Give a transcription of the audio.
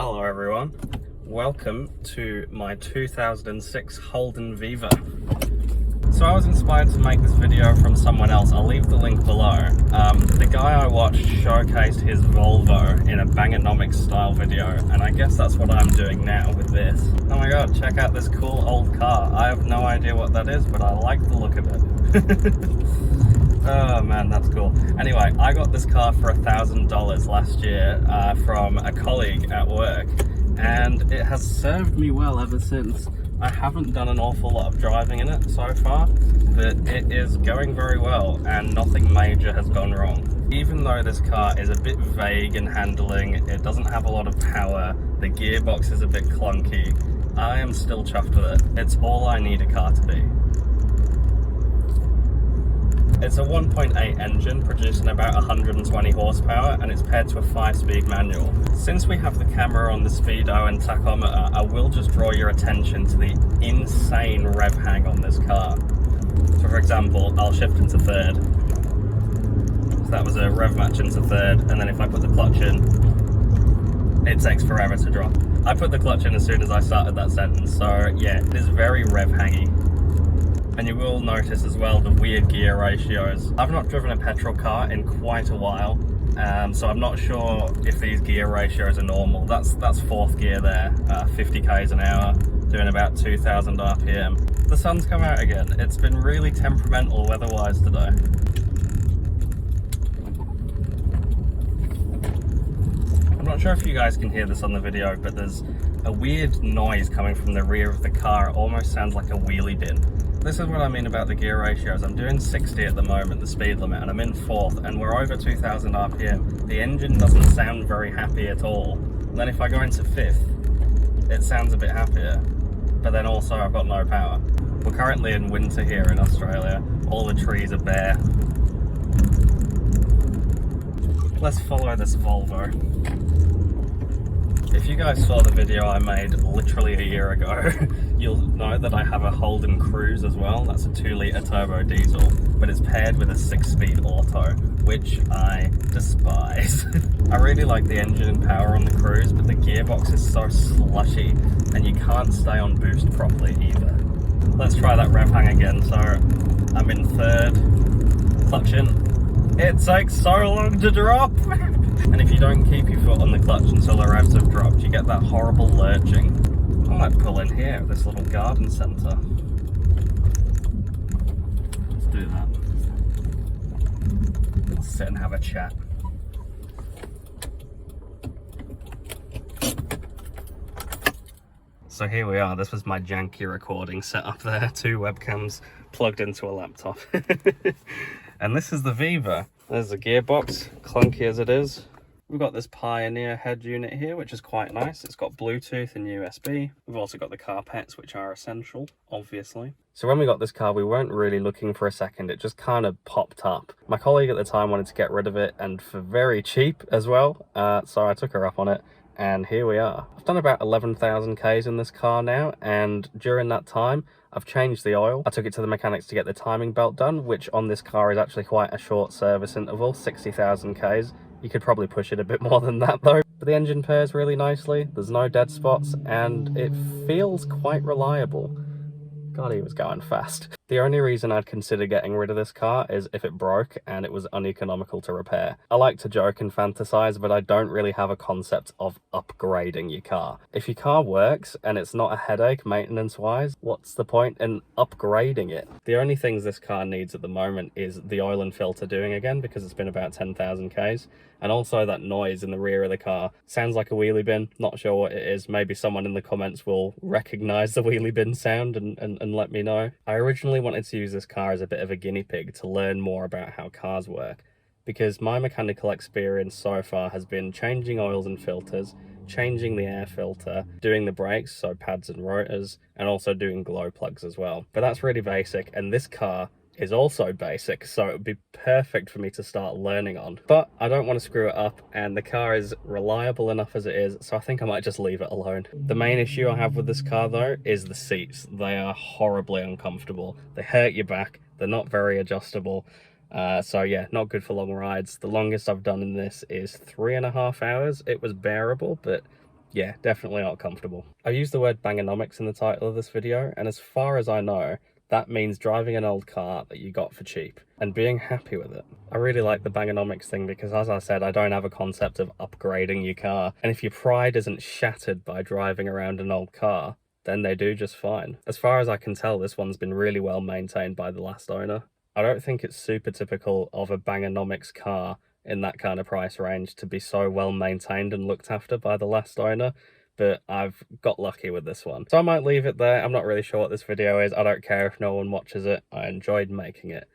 Hello everyone, welcome to my 2006 Holden Viva. So I was inspired to make this video from someone else. I'll leave the link below. The guy I watched showcased his Volvo in a bangernomics style video, and I guess that's what I'm doing now with this. Oh my god, check out this cool old car. I have no idea what that is, but I like the look of it. Oh man, that's cool. Anyway, I got this car for $1,000 last year from a colleague at work, and it has served me well ever since. I haven't done an awful lot of driving in it so far, but it is going very well and nothing major has gone wrong. Even though this car is a bit vague in handling, it doesn't have a lot of power, the gearbox is a bit clunky, I am still chuffed with it. It's all I need a car to be. It's a 1.8 engine producing about 120 horsepower and it's paired to a 5-speed manual. Since we have the camera on the speedo and tachometer, I will just draw your attention to the insane rev hang on this car. So for example, I'll shift into third. So that was a rev match into third, and then if I put the clutch in, it takes forever to drop. I put the clutch in as soon as I started that sentence, so yeah, it is very rev hangy. And you will notice as well the weird gear ratios. I've not driven a petrol car in quite a while, so I'm not sure if these gear ratios are normal. That's fourth gear there, 50 k's an hour, doing about 2,000 RPM. The sun's come out again. It's been really temperamental weather-wise today. I'm not sure if you guys can hear this on the video, but there's a weird noise coming from the rear of the car. It almost sounds like a wheelie bin. This is what I mean about the gear ratios. I'm doing 60 at the moment, the speed limit, and I'm in fourth, and we're over 2,000 RPM. The engine doesn't sound very happy at all. And then if I go into fifth, it sounds a bit happier, but then also I've got no power. We're currently in winter here in Australia. All the trees are bare. Let's follow this Volvo. If you guys saw the video I made literally a year ago, you'll know that I have a Holden Cruise as well. That's a 2-litre turbo diesel, but it's paired with a 6-speed auto, which I despise. I really like the engine and power on the Cruise, but the gearbox is so slushy and you can't stay on boost properly either. Let's try that rev hang again. So I'm in third, clutch in. It takes so long to drop. And if you don't keep your foot on the clutch until the revs have dropped, you get that horrible lurching. I might pull in here at this little garden centre. Let's do that. Let's sit and have a chat. So here we are. This was my janky recording set up there. 2 webcams plugged into a laptop. And this is the Viva. There's the gearbox, clunky as it is. We've got this Pioneer head unit here, which is quite nice. It's got Bluetooth and USB. We've also got the carpets, which are essential, obviously. So when we got this car, we weren't really looking for a second. It just kind of popped up. My colleague at the time wanted to get rid of it, and for very cheap as well. So I took her up on it, and here we are. I've done about 11,000 Ks in this car now, and during that time, I've changed the oil. I took it to the mechanics to get the timing belt done, which on this car is actually quite a short service interval, 60,000 Ks. You could probably push it a bit more than that though. But the engine pairs really nicely, there's no dead spots, and it feels quite reliable. God, he was going fast. The only reason I'd consider getting rid of this car is if it broke and it was uneconomical to repair. I like to joke and fantasize, but I don't really have a concept of upgrading your car. If your car works and it's not a headache maintenance-wise, what's the point in upgrading it? The only things this car needs at the moment is the oil and filter doing again, because it's been about 10,000 Ks. And also that noise in the rear of the car. Sounds like a wheelie bin, not sure what it is. Maybe someone in the comments will recognize the wheelie bin sound and let me know. I originally wanted to use this car as a bit of a guinea pig to learn more about how cars work, because my mechanical experience so far has been changing oils and filters, changing the air filter, doing the brakes, so pads and rotors, and also doing glow plugs as well. But that's really basic, and this car is also basic, so it would be perfect for me to start learning on. But I don't want to screw it up, and the car is reliable enough as it is, so I think I might just leave it alone. The main issue I have with this car though is the seats. They are horribly uncomfortable. They hurt your back, they're not very adjustable. So yeah, not good for long rides. The longest I've done in this is 3.5 hours. It was bearable, but Yeah, definitely not comfortable. I used the word bangernomics in the title of this video, and as far as I know, that means driving an old car that you got for cheap and being happy with it. I really like the bangernomics thing because, as I said, I don't have a concept of upgrading your car, and if your pride isn't shattered by driving around an old car, then they do just fine. As far as I can tell, this one's been really well maintained by the last owner. I don't think it's super typical of a bangernomics car in that kind of price range to be so well maintained and looked after by the last owner, but I've got lucky with this one. So I might leave it there. I'm not really sure what this video is. I don't care if no one watches it. I enjoyed making it.